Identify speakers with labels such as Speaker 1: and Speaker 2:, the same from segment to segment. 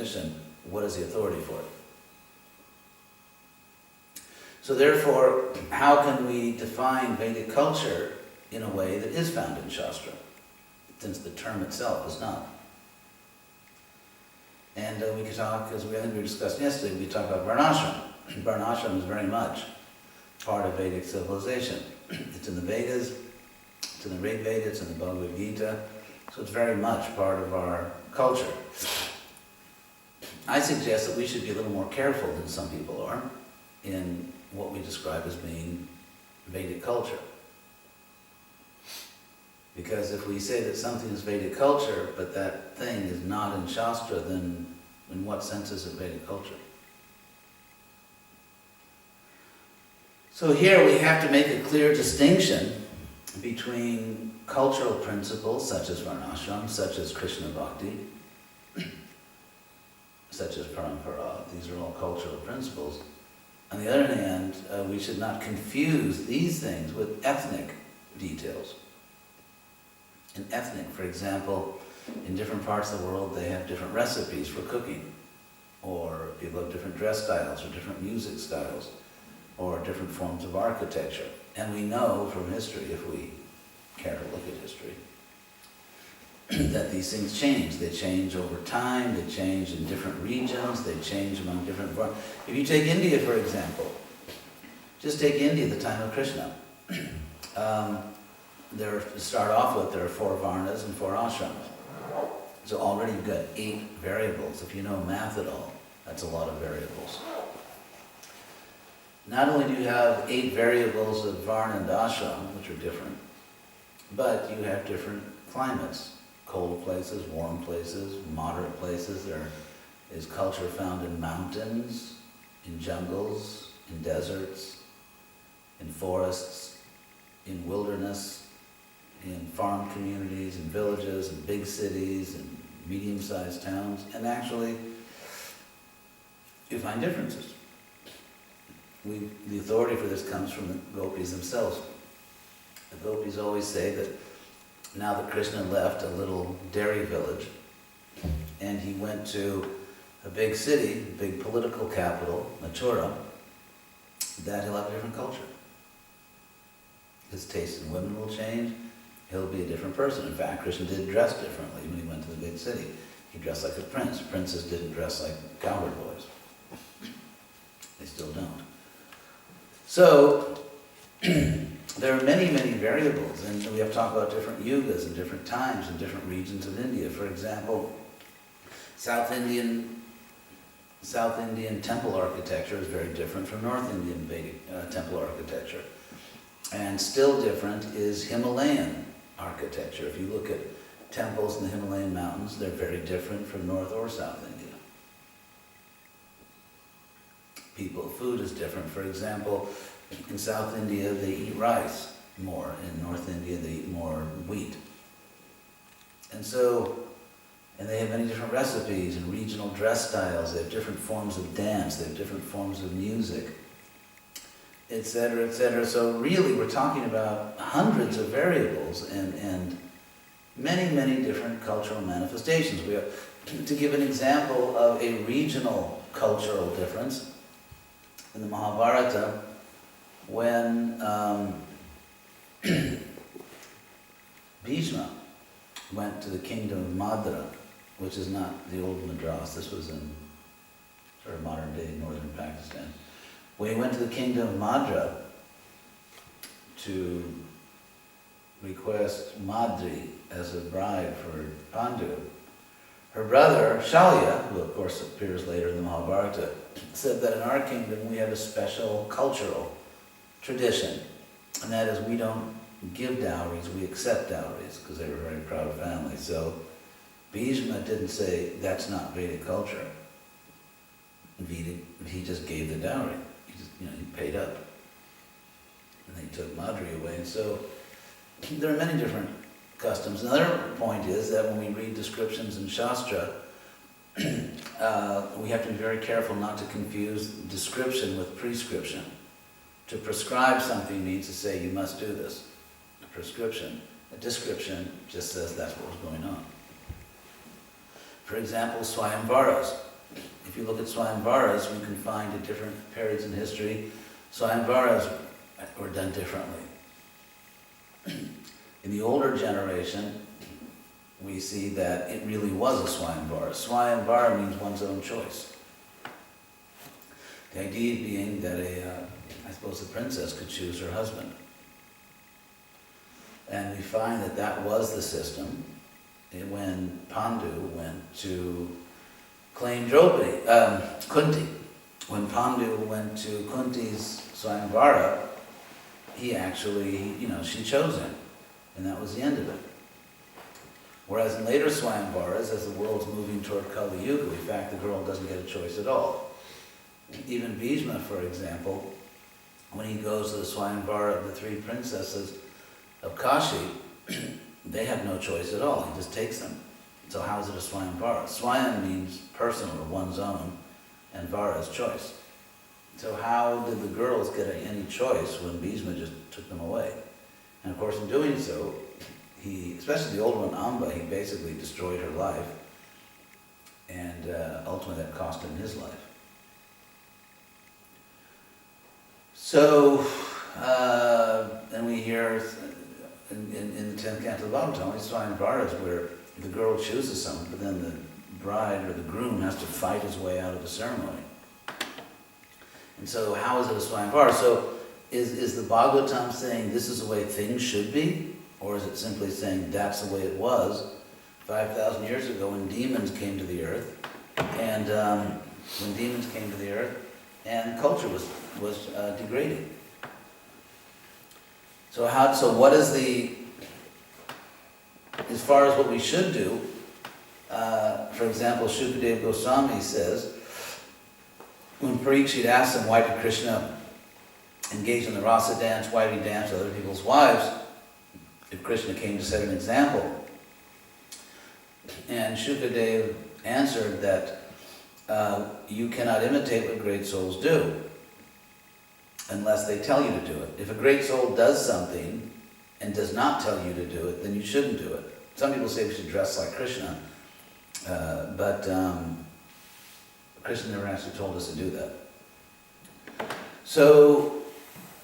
Speaker 1: definition, what is the authority for it? So therefore, how can we define Vedic culture in a way that is found in Shastra, since the term itself is not? And we could talk, as we discussed yesterday, we could talk about Varnashram. Varnashram is very much part of Vedic civilization. It's in the Vedas, it's in the Rig Veda, it's in the Bhagavad-gita, so it's very much part of our culture. I suggest that we should be a little more careful than some people are in what we describe as being Vedic culture. Because if we say that something is Vedic culture, but that thing is not in Shastra, then in what sense is it Vedic culture? So here we have to make a clear distinction between cultural principles such as Varnashram, such as Krishna Bhakti, such as Parampara. These are all cultural principles. On the other hand, we should not confuse these things with ethnic details. In ethnic, for example, in different parts of the world they have different recipes for cooking, or people have different dress styles, or different music styles, or different forms of architecture. And we know from history, if we care to look at history, that these things change. They change over time, they change in different regions, they change among different... If you take India, for example, just take India at the time of Krishna. To start off with, there are 4 varnas and 4 ashrams. So already you've got 8 variables. If you know math at all, that's a lot of variables. Not only do you have 8 variables of varna and ashram, which are different, but you have different climates. Cold places, warm places, moderate places. There is culture found in mountains, in jungles, in deserts, in forests, in wilderness, in farm communities, in villages, in big cities, in medium-sized towns, and actually you find differences. The authority for this comes from the gopis themselves. The gopis always say that now that Krishna left a little dairy village and he went to a big city, big political capital, Mathura, that he'll have a different culture. His taste in women will change. He'll be a different person. In fact, Krishna did dress differently when he went to the big city. He dressed like a prince. Princes didn't dress like cowherd boys. They still don't. So, there are many, many variables, and we have to talk about different yugas and different times and different regions of India. For example, South Indian temple architecture is very different from North Indian Vedic temple architecture. And still different is Himalayan architecture. If you look at temples in the Himalayan mountains, they're very different from North or South India. Food is different. For example, in South India they eat rice more. In North India they eat more wheat. And they have many different recipes and regional dress styles. They have different forms of dance. They have different forms of music, etc., etc. So really we're talking about hundreds of variables and many, many different cultural manifestations. To give an example of a regional cultural difference, in the Mahabharata, when Bhishma went to the kingdom of Madra, which is not the old Madras, this was in sort of modern day northern Pakistan. When he went to the kingdom of Madra to request Madri as a bride for Pandu, her brother, Shalya, who of course appears later in the Mahabharata, said that in our kingdom we have a special cultural tradition, and that is we don't give dowries, we accept dowries, because they were a very proud family. So Bhishma didn't say, that's not Vedic culture. He just gave the dowry. He paid up. And they took Madri away. And so there are many different customs. Another point is that when we read descriptions in Shastra, we have to be very careful not to confuse description with prescription. To prescribe something means to say you must do this. A description just says that's what was going on. For example, Swayamvaras. if you look at Swayamvaras, we can find at different periods in history, Swayamvaras were done differently. In the older generation, we see that it really was a Swayamvara. Swayamvara means one's own choice. The idea being that I suppose the princess could choose her husband. And we find that that was the system when Pandu went to claim Kunti. When Pandu went to Kunti's Swayamvara, he actually, she chose him. And that was the end of it. Whereas in later Swayamvaras, as the world's moving toward Kali Yuga, in fact, the girl doesn't get a choice at all. Even Bhishma, for example, when he goes to the Swayamvara of the three princesses of Kashi, they have no choice at all. He just takes them. So how is it a Swayamvara? Swayam means personal or one's own, and Vara is choice. So how did the girls get any choice when Bhishma just took them away? And of course, in doing so, he, especially the older one, Amba, he basically destroyed her life, and ultimately that cost him his life. So, and we hear in the 10th canto of Bhagavatam, we find Varas where the girl chooses someone, but then the bride or the groom has to fight his way out of the ceremony. And so how is it a Swayamvara? So is the Bhagavatam saying this is the way things should be? Or is it simply saying that's the way it was 5,000 years ago when demons came to the earth, and culture was degrading? So what is as far as what we should do, for example, Shukadeva Goswami says, when Parikshit asked him why did Krishna engage in the rasa dance, why did he dance with other people's wives, if Krishna came to set an example? And Shukadeva answered that you cannot imitate what great souls do unless they tell you to do it. If a great soul does something and does not tell you to do it, then you shouldn't do it. Some people say we should dress like Krishna, but Krishna never actually told us to do that. So,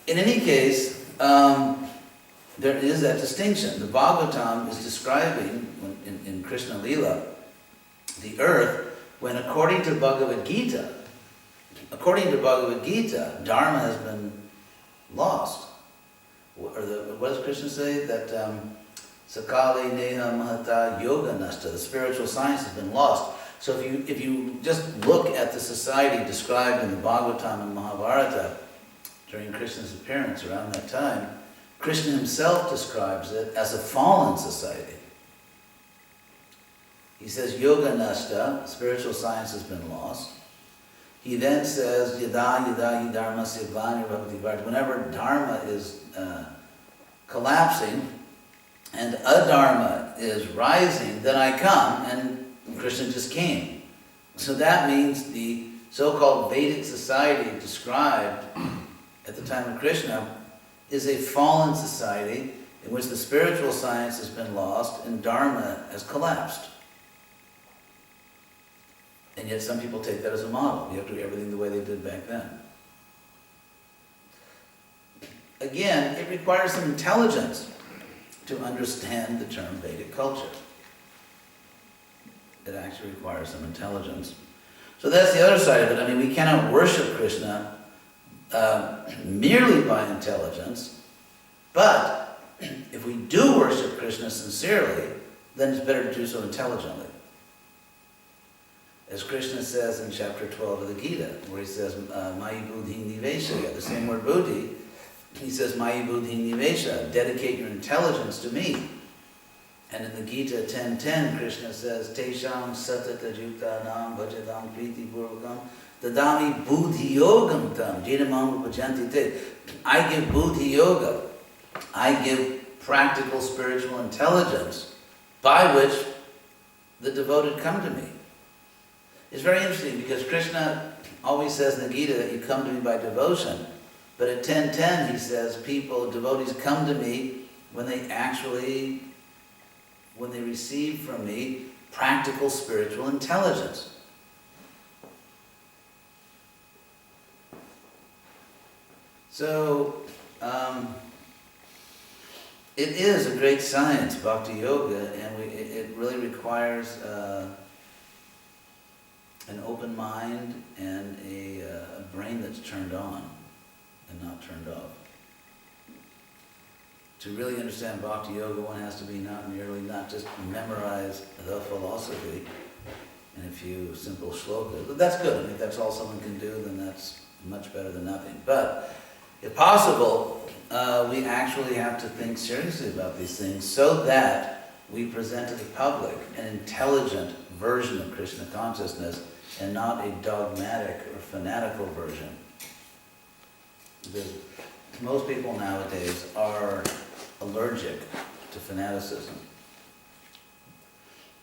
Speaker 1: in any case, there is that distinction. The Bhagavatam is describing, in Krishna Lila, the earth, when according to bhagavad-gita, Dharma has been lost. What does Krishna say? That Sakali Neha Mahata Yoga Nasta, the spiritual science has been lost. So if you just look at the society described in the Bhagavatam and Mahabharata during Krishna's appearance around that time, Krishna himself describes it as a fallen society. He says, Yoga Nasta, spiritual science has been lost. He then says, Yada Yada Hi Dharmasya Glani Bhavati Bharti. Whenever Dharma is collapsing and adharma is rising, then I come, and Krishna just came. So that means the so-called Vedic society described at the time of Krishna is a fallen society in which the spiritual science has been lost and Dharma has collapsed. And yet some people take that as a model. You have to do everything the way they did back then. Again, it requires some intelligence to understand the term Vedic culture. It actually requires some intelligence. So that's the other side of it. I mean, we cannot worship Krishna merely by intelligence, but if we do worship Krishna sincerely, then it's better to do so intelligently. As Krishna says in chapter 12 of the Gita, where he says, Mayi buddhi niveshaya, the same word buddhi, he says, Mayi buddhi nivesha, dedicate your intelligence to me. And in the Gita 10:10, Krishna says, Tesham satata juktanam bhajadam priti purvakam dadami buddhi yogam tam jidamam upajanti te. I give buddhi yoga. I give practical spiritual intelligence by which the devoted come to me. It's very interesting because Krishna always says in the Gita that you come to me by devotion. But at 10:10 he says devotees come to me when they receive from me practical spiritual intelligence. So, it is a great science, bhakti yoga, and it really requires an open mind and a brain that's turned on and not turned off. To really understand bhakti yoga, one has to be not just memorize the philosophy in a few simple shlokas. But that's good. I mean, if that's all someone can do, then that's much better than nothing. But if possible, we actually have to think seriously about these things so that we present to the public an intelligent version of Krishna consciousness and not a dogmatic or fanatical version. Because most people nowadays are allergic to fanaticism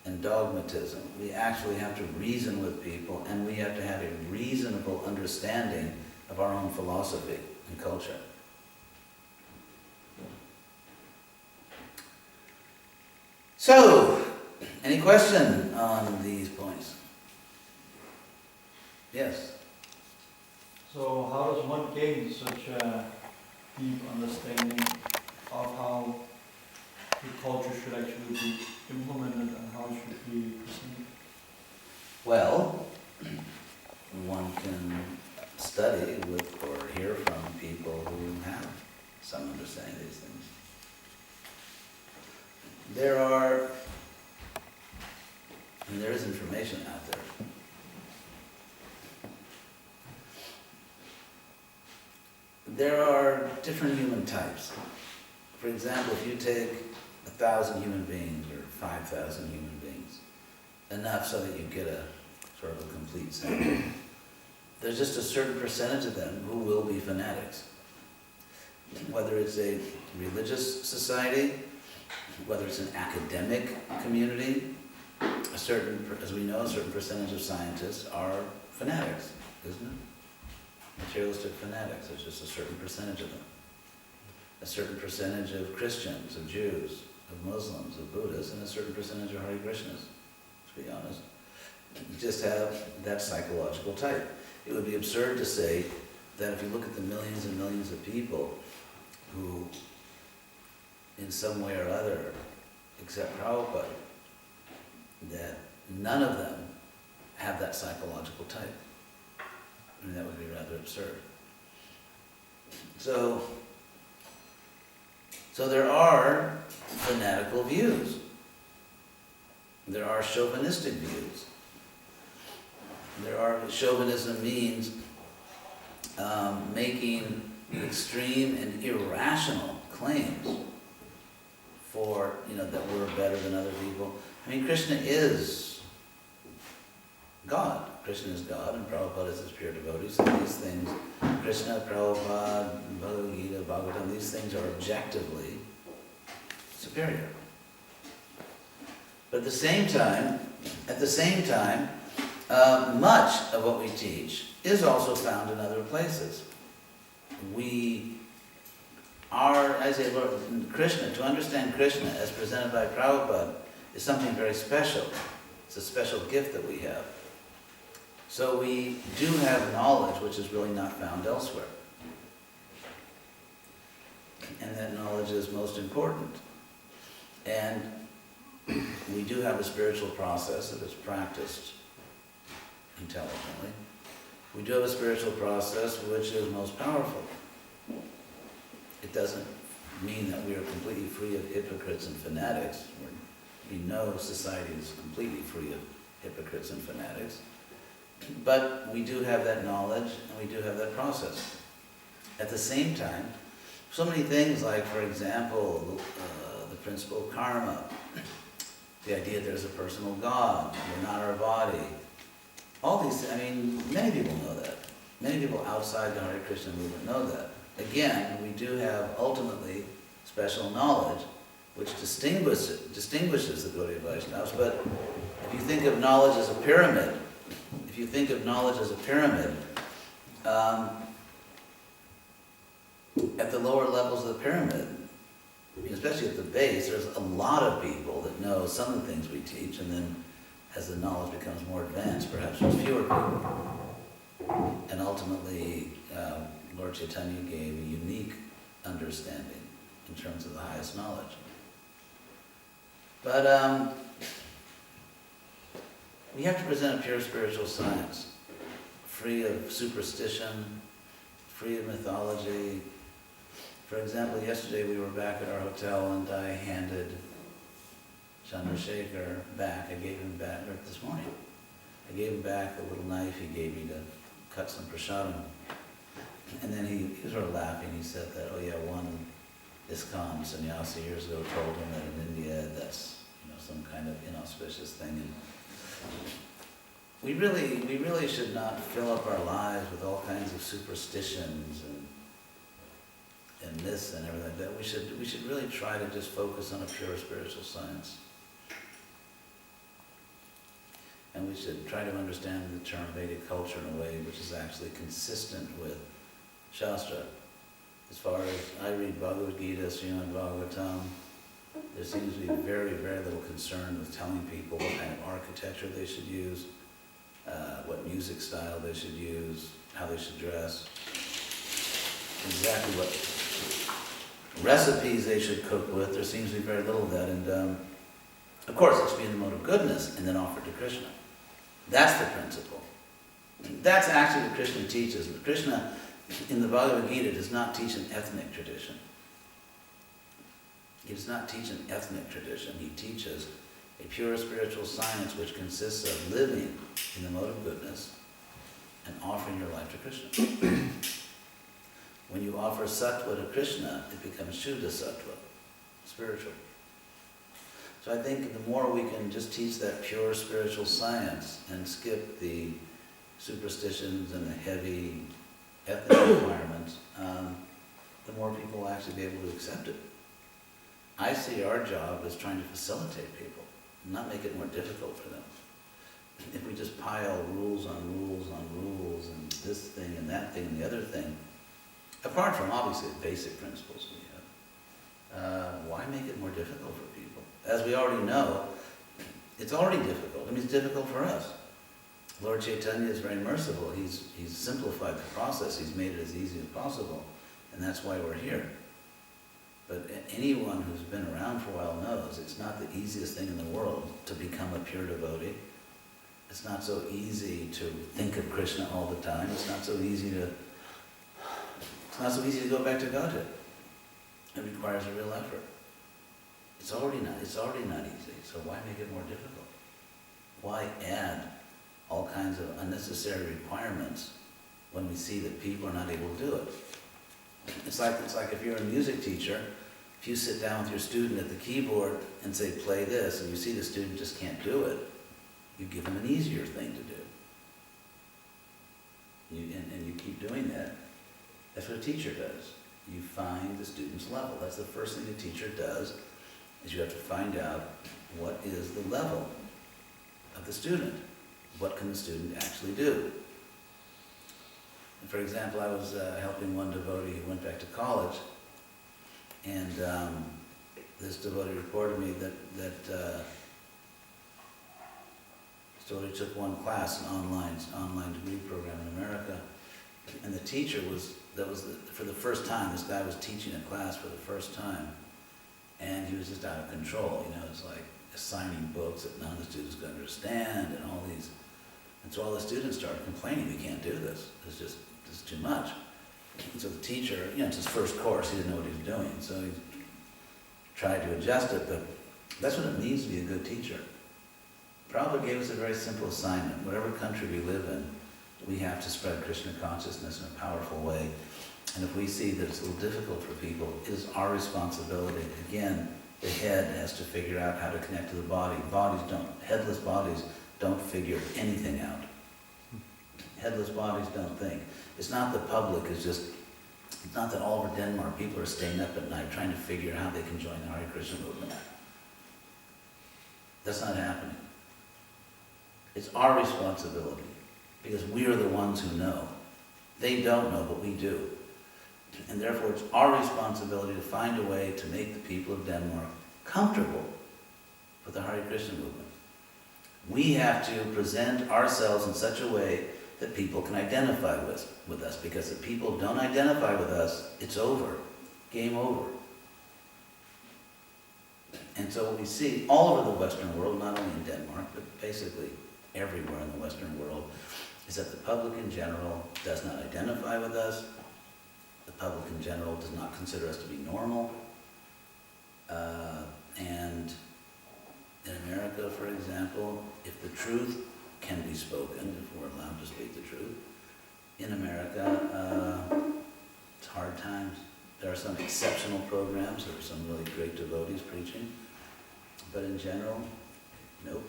Speaker 1: and dogmatism. We actually have to reason with people, and we have to have a reasonable understanding of our own philosophy and culture. So, any question on these points? Yes?
Speaker 2: So how does one gain such a deep understanding of how the culture should actually be implemented and how it should be presented?
Speaker 1: Well, one can study with or hear from people who have some understanding of these things. There is information out there. There are different human types. For example, if you take 1,000 human beings or 5,000 human beings, enough so that you get a sort of a complete sample, there's just a certain percentage of them who will be fanatics. Whether it's a religious society, whether it's an academic community, as we know, a certain percentage of scientists are fanatics, isn't it? Materialistic fanatics, there's just a certain percentage of them. A certain percentage of Christians, of Jews, of Muslims, of Buddhists, and a certain percentage of Hare Krishnas, to be honest. You just have that psychological type. It would be absurd to say that if you look at the millions and millions of people who, in some way or other, except Prabhupada, that none of them have that psychological type. I mean, that would be rather absurd. So there are fanatical views. There are chauvinistic views. Chauvinism means making extreme and irrational claims for, that we're better than other people. I mean, Krishna is God. Krishna is God, and Prabhupada is his pure devotee. So these things, Krishna, Prabhupada, bhagavad-gita, Bhagavatam, these things are objectively superior. But at the same time, much of what we teach is also found in other places. Lord Krishna, to understand Krishna as presented by Prabhupada is something very special. It's a special gift that we have. So we do have knowledge which is really not found elsewhere. And that knowledge is most important. And we do have a spiritual process that is practiced intelligently. We do have a spiritual process which is most powerful. It doesn't mean that we are completely free of hypocrites and fanatics. We know society is completely free of hypocrites and fanatics. But we do have that knowledge and we do have that process. At the same time, so many things like, for example, the principle of karma, the idea that there's a personal God, we're not our body. All these, many people know that. Many people outside the Hare Krishna movement know that. Again, we do have ultimately special knowledge which distinguishes the Gaudiya Vaishnavas, but if you think of knowledge as a pyramid, at the lower levels of the pyramid, especially at the base, there's a lot of people that know some of the things we teach, and then as the knowledge becomes more advanced, perhaps there's fewer people. And ultimately, Lord Chaitanya gave a unique understanding in terms of the highest knowledge. But we have to present a pure spiritual science, free of superstition, free of mythology. For example, yesterday we were back at our hotel and I handed Chandrasekhar back. I gave him back, or this morning, I gave him back a little knife he gave me to cut some prasadam. And then he was sort of laughing. He said that, oh yeah, one ISKCON sannyasi years ago told him that in India that's some kind of inauspicious thing. And we really should not fill up our lives with all kinds of superstitions and myths and everything like that. We should really try to just focus on a pure spiritual science. And we should try to understand the term Vedic culture in a way which is actually consistent with Shastra. As far as I read bhagavad-gita, Srimad Bhagavatam, there seems to be very, very little concern with telling people what kind of architecture they should use, what music style they should use, how they should dress, exactly what recipes they should cook with. There seems to be very little of that. And of course, it should be in the mode of goodness and then offered to Krishna. That's the principle. That's actually what Krishna teaches. But Krishna, in the Bhagavad Gita, does not teach an ethnic tradition. He does not teach an ethnic tradition. He teaches a pure spiritual science which consists of living in the mode of goodness and offering your life to Krishna. When you offer sattva to Krishna, it becomes Shuddha sattva, spiritual. So I think the more we can just teach that pure spiritual science and skip the superstitions and the heavy ethnic requirements, the more people will actually be able to accept it. I see our job as trying to facilitate people, not make it more difficult for them. If we just pile rules on rules on rules and this thing and that thing and the other thing, apart from obviously the basic principles we have, why make it more difficult for people? As we already know, it's already difficult. I mean, it's difficult for us. Lord Chaitanya is very merciful. He's simplified the process. He's made it as easy as possible. And that's why we're here. But anyone who's been around for a while knows it's not the easiest thing in the world to become a pure devotee. It's not so easy to think of Krishna all the time. It's not so easy to go back to Godhead. It requires a real effort. It's already not easy, so why make it more difficult? Why add all kinds of unnecessary requirements when we see that people are not able to do it? It's like if you're a music teacher, if you sit down with your student at the keyboard and say, play this, and you see the student just can't do it, you give them an easier thing to do. And you keep doing that. That's what a teacher does. You find the student's level. That's the first thing a teacher does, is you have to find out what is the level of the student. What can the student actually do? And for example, I was helping one devotee who went back to college, and this devotee reported me that this devotee took one class, an online degree program in America, and the teacher for the first time, this guy was teaching a class for the first time, and he was just out of control. It's like assigning books that none of the students could understand, and all these. And so all the students started complaining, we can't do this. This is too much. And so the teacher, it's his first course, he didn't know what he was doing. So he tried to adjust it, but that's what it means to be a good teacher. Prabhupada gave us a very simple assignment. Whatever country we live in, we have to spread Krishna consciousness in a powerful way. And if we see that it's a little difficult for people, it is our responsibility. Again, the head has to figure out how to connect to the body. Headless bodies don't figure anything out. Headless bodies don't think. It's not the public, it's not that all over Denmark people are staying up at night trying to figure out how they can join the Hare Krishna movement. That's not happening. It's our responsibility, because we are the ones who know. They don't know, but we do. And therefore it's our responsibility to find a way to make the people of Denmark comfortable with the Hare Krishna movement. We have to present ourselves in such a way that people can identify with us. Because if people don't identify with us, it's over. Game over. And so what we see all over the Western world, not only in Denmark, but basically everywhere in the Western world, is that the public in general does not identify with us. The public in general does not consider us to be normal. And in America, for example, if the truth can be spoken, if we're allowed to speak the truth, in America, it's hard times. There are some exceptional programs, there are some really great devotees preaching, but in general, nope.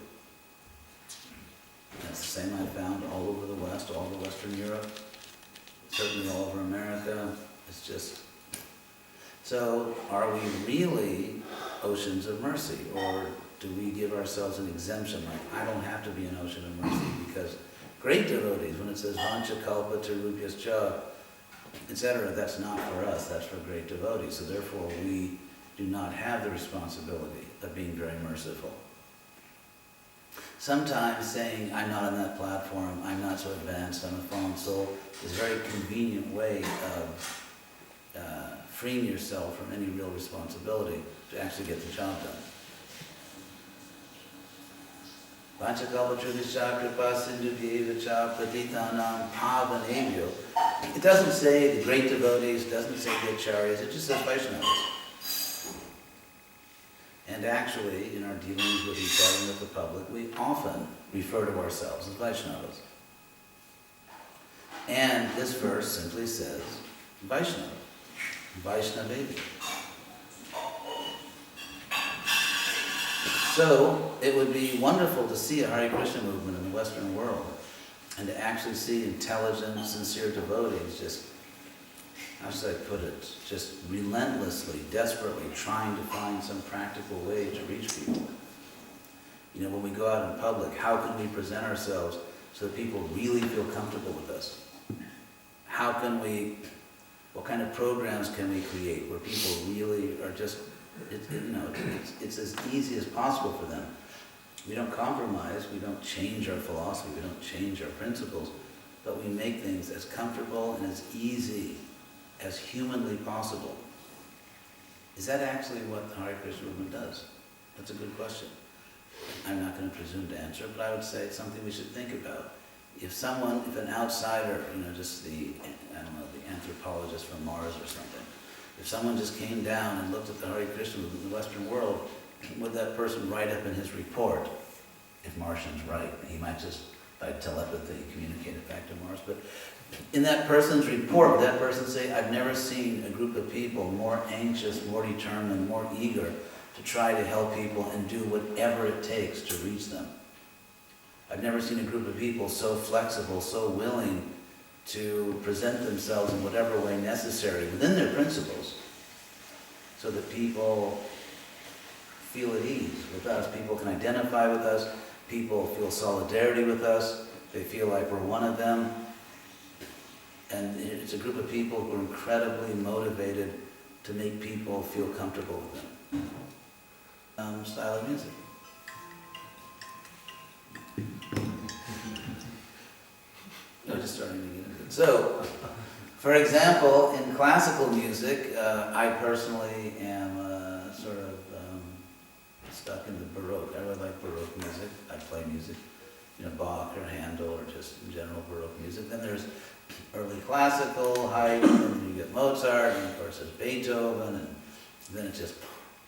Speaker 1: That's the same I found all over the West, all over Western Europe, certainly all over America. It's just, so are we really oceans of mercy, or do we give ourselves an exemption, like I don't have to be an ocean of mercy, because great devotees, when it says vancha kalpa tarubhyascha, etc., that's not for us, that's for great devotees. So therefore we do not have the responsibility of being very merciful. Sometimes saying, I'm not on that platform, I'm not so advanced, I'm a fallen soul, is a very convenient way of freeing yourself from any real responsibility to actually get the job done. It doesn't say the great devotees, it doesn't say the acharyas, it just says Vaishnavas. And actually, in our dealings with each other and with the public, we often refer to ourselves as Vaishnavas. And this verse simply says Vaishnava, Vaishnavevi. So, it would be wonderful to see a Hare Krishna movement in the Western world, and to actually see intelligent, sincere devotees just, how should I put it, just relentlessly, desperately trying to find some practical way to reach people. You know, when we go out in public, how can we present ourselves so that people really feel comfortable with us? How can we, what kind of programs can we create where people really are just, it's as easy as possible for them. We don't compromise, we don't change our philosophy, we don't change our principles, but we make things as comfortable and as easy as humanly possible. Is that actually what the Hare Krishna movement does? That's a good question. I'm not going to presume to answer, but I would say it's something we should think about. If an outsider, just the anthropologist from Mars or something, if someone just came down and looked at the Hare Krishna movement in the Western world, would that person write up in his report, if Martians write, he might just, by telepathy, communicate it back to Mars, but in that person's report, would that person say, I've never seen a group of people more anxious, more determined, more eager to try to help people and do whatever it takes to reach them. I've never seen a group of people so flexible, so willing to present themselves in whatever way necessary within their principles so that people feel at ease with us, people can identify with us, people feel solidarity with us, they feel like we're one of them. And it's a group of people who are incredibly motivated to make people feel comfortable with them. Style of music. I'm just starting to get into it. So, for example, in classical music, I personally am sort of stuck in the Baroque. I really like Baroque music. I play music, Bach or Handel or just in general Baroque music. Then there's early classical, Haydn, and then you get Mozart, and of course there's Beethoven, and then it's just,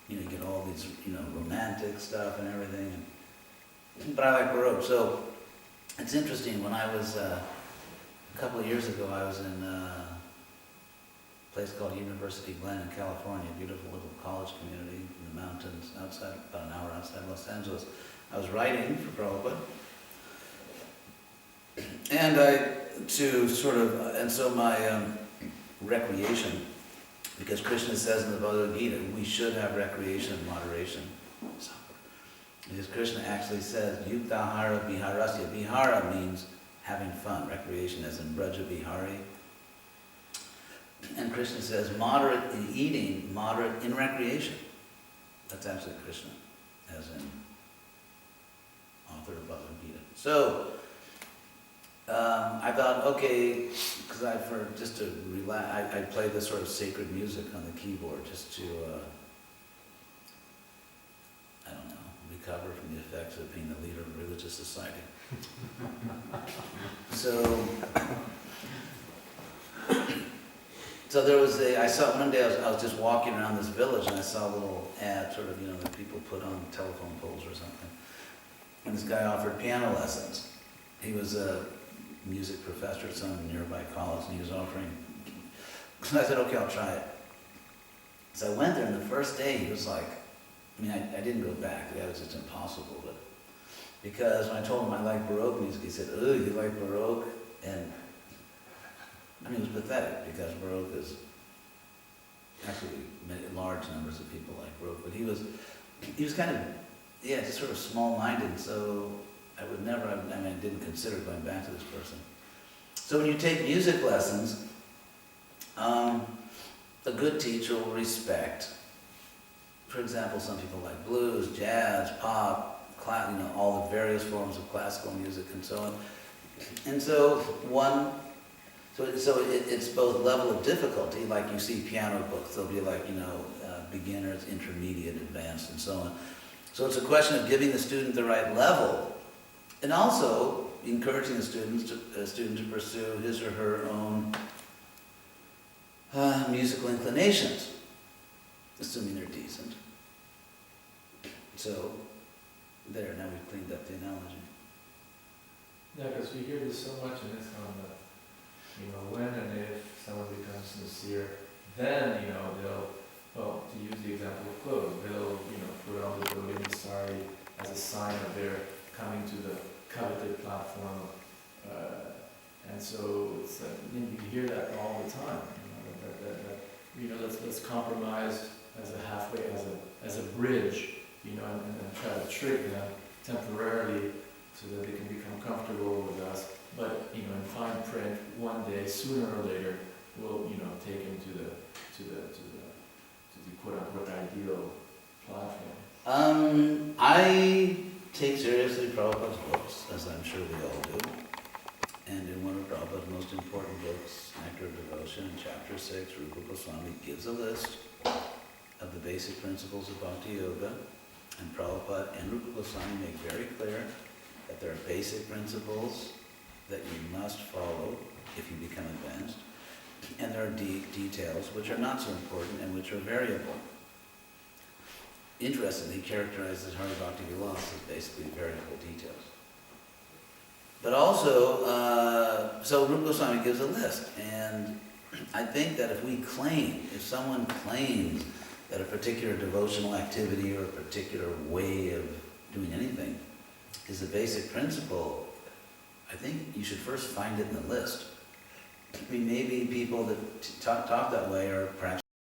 Speaker 1: you get all these, romantic stuff and everything. But I like Baroque. So it's interesting, when I was, a couple of years ago, I was in a place called University Glen in California, a beautiful little college community in the mountains outside, about an hour outside Los Angeles. I was writing for Prabhupada. And so my recreation, because Krishna says in the Bhagavad-gita, we should have recreation and moderation. Because Krishna actually says, yuktahara viharasya. Vihara means having fun, recreation as in braja vihari. And Krishna says moderate in eating, moderate in recreation. That's actually Krishna, as in author of Bhagavad-gita. So, I thought, okay, because just to relax, I play this sort of sacred music on the keyboard just to, I don't know, recover from the effects of being the leader of a religious society. So there was I saw one day I was just walking around this village and I saw a little ad, sort of, that people put on telephone poles or something. And this guy offered piano lessons. He was a music professor at some nearby college and he was offering. So I said, okay, I'll try it. So I went there and the first day he was like, I didn't go back, that was just impossible, but because when I told him I like Baroque music, he said, oh, you like Baroque? And it was pathetic because Baroque is actually large numbers of people like Baroque, but he was kind of, just sort of small-minded, so I would never, I didn't consider going back to this person. So when you take music lessons, a good teacher will respect, for example, some people like blues, jazz, pop, all the various forms of classical music and so on. And so it's both level of difficulty, like you see piano books, they'll be like, beginners, intermediate, advanced, and so on. So it's a question of giving the student the right level, and also encouraging the student to pursue his or her own musical inclinations, assuming they're decent. So, there, now we've cleaned up the analogy.
Speaker 3: Yeah, because we hear this so much in this on the, when and if someone becomes sincere, then, they'll, to use the example of clothes, they'll, put on the Gaudiya sari as a sign of their coming to the coveted platform. And so it's, you hear that all the time, let's compromise as a halfway, as a bridge, and try to trick them temporarily so that they can become comfortable with us. But in fine print, one day, sooner or later, we'll take him to the quote unquote ideal platform.
Speaker 1: I take seriously Prabhupada's books, as I'm sure we all do. And in one of Prabhupada's most important books, Nectar of Devotion, in chapter 6, Rupa Goswami gives a list of the basic principles of Bhakti Yoga. And Prabhupada and Rupa Goswami make very clear that there are basic principles that you must follow if you become advanced. And there are details which are not so important and which are variable. Interestingly, he characterizes Hari Bhakti Vilas as basically variable details. But also, so Rupa Goswami gives a list, and I think that if someone claims that a particular devotional activity or a particular way of doing anything is a basic principle, I think you should first find it in the list. Maybe people that talk that way are perhaps